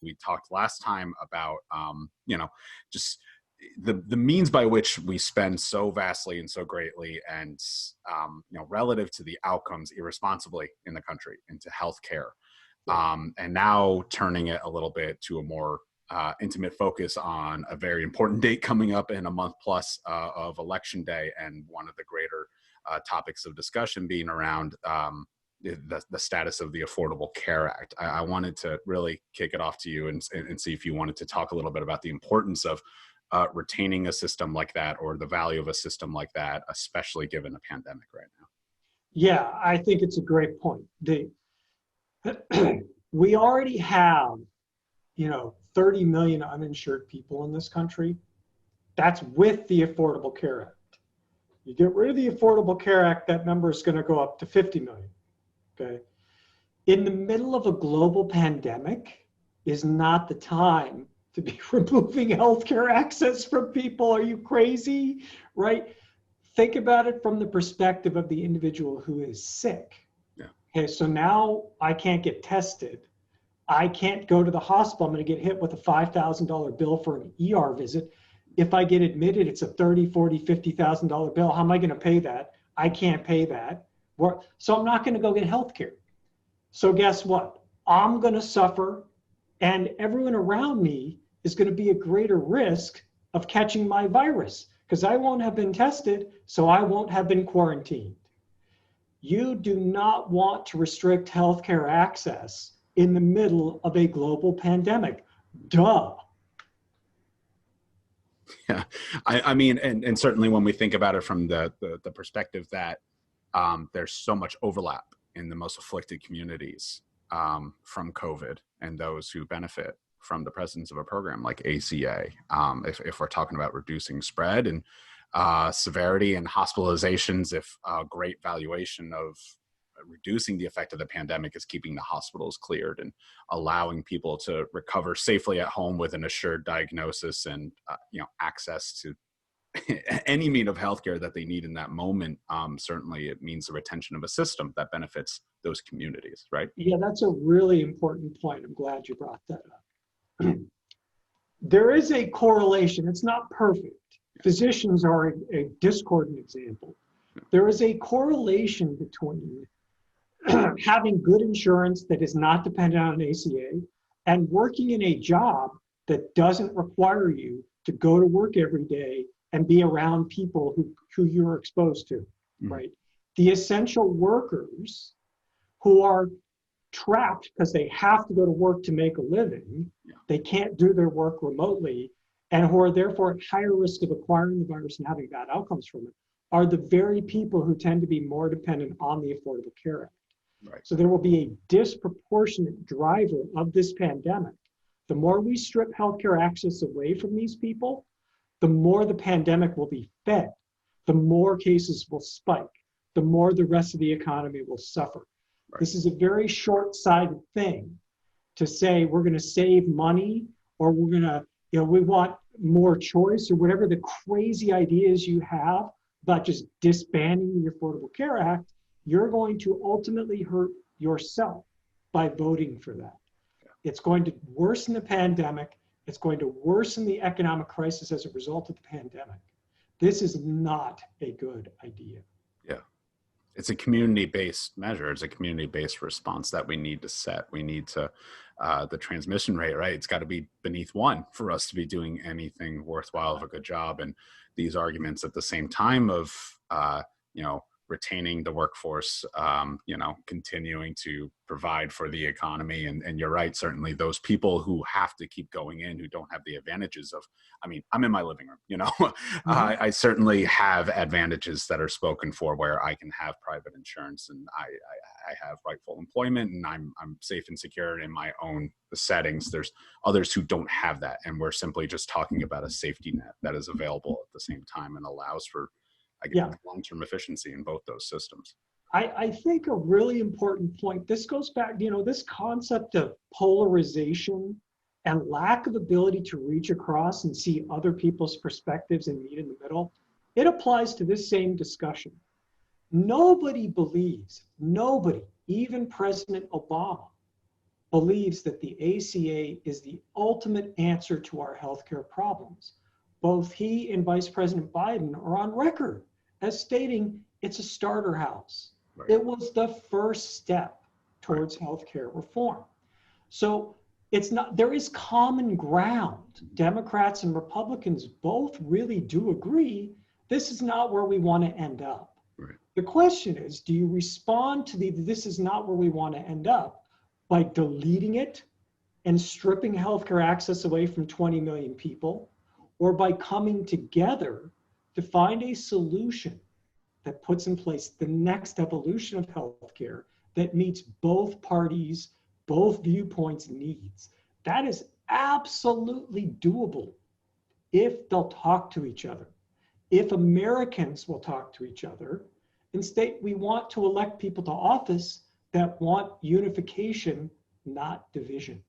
We talked last time about, just the means by which we spend so vastly and so greatly and, relative to the outcomes irresponsibly in the country into healthcare. And now turning it a little bit to a more intimate focus on a very important date coming up in a month plus of Election Day, and one of the greater topics of discussion being around the status of the Affordable Care Act. I wanted to really kick it off to you and see if you wanted to talk a little bit about the importance of retaining a system like that, or the value of a system like that, especially given a pandemic right now. Yeah, I think it's a great point. We already have, 30 million uninsured people in this country. That's with the Affordable Care Act. You get rid of the Affordable Care Act, that number is going to go up to 50 million. Okay. In the middle of a global pandemic is not the time to be removing healthcare access from people. Are you crazy? Right? Think about it from the perspective of the individual who is sick. Yeah. Okay, so now I can't get tested. I can't go to the hospital. I'm going to get hit with a $5,000 bill for an ER visit. If I get admitted, it's a $30,000, $40,000, $50,000 bill. How am I going to pay that? I can't pay that. So I'm not going to go get health care. So guess what? I'm going to suffer, and everyone around me is going to be a greater risk of catching my virus because I won't have been tested, so I won't have been quarantined. You do not want to restrict healthcare access in the middle of a global pandemic. Duh. Yeah, I mean, and certainly when we think about it from the perspective that there's so much overlap in the most afflicted communities from COVID and those who benefit from the presence of a program like ACA. If we're talking about reducing spread and severity and hospitalizations, if a great valuation of reducing the effect of the pandemic is keeping the hospitals cleared and allowing people to recover safely at home with an assured diagnosis and access to any mean of healthcare that they need in that moment, certainly it means the retention of a system that benefits those communities, right? Yeah, that's a really important point. I'm glad you brought that up. There is a correlation. It's not perfect. Physicians are a discordant example. There is a correlation between having good insurance that is not dependent on an ACA and working in a job that doesn't require you to go to work every day and be around people who you're exposed to, right? The essential workers who are trapped because they have to go to work to make a living, they can't do their work remotely, and who are therefore at higher risk of acquiring the virus and having bad outcomes from it, are the very people who tend to be more dependent on the Affordable Care Act. Right. So there will be a disproportionate driver of this pandemic. The more we strip healthcare access away from these people, the more the pandemic will be fed, the more cases will spike, the more the rest of the economy will suffer. Right. This is a very short-sighted thing to say we're going to save money, or we're going to, we want more choice, or whatever the crazy ideas you have about just disbanding the Affordable Care Act. You're going to ultimately hurt yourself by voting for that. Yeah. It's going to worsen the pandemic. It's going to worsen the economic crisis as a result of the pandemic. This is not a good idea. Yeah. It's a community-based measure. It's a community-based response that we need to set. We need to, the transmission rate, right? It's got to be beneath 1 for us to be doing anything worthwhile of a good job. And these arguments at the same time of, retaining the workforce, continuing to provide for the economy. And you're right, certainly those people who have to keep going in, who don't have the advantages of, I'm in my living room, I certainly have advantages that are spoken for where I can have private insurance and I have rightful employment and I'm safe and secure in my own settings. There's others who don't have that. And we're simply just talking about a safety net that is available at the same time and allows for long-term efficiency in both those systems. I think a really important point, this goes back, this concept of polarization and lack of ability to reach across and see other people's perspectives and meet in the middle, it applies to this same discussion. Nobody believes, even President Obama, believes that the ACA is the ultimate answer to our healthcare problems. Both he and Vice President Biden are on record as stating it's a starter house. Right. It was the first step towards healthcare reform. So it's not, there is common ground. Democrats and Republicans both really do agree this is not where we want to end up. Right. The question is, do you respond to the this is not where we want to end up by deleting it and stripping healthcare access away from 20 million people, or by coming together to find a solution that puts in place the next evolution of healthcare that meets both parties, both viewpoints' needs? That is absolutely doable if they'll talk to each other. If Americans will talk to each other and state we want to elect people to office that want unification, not division.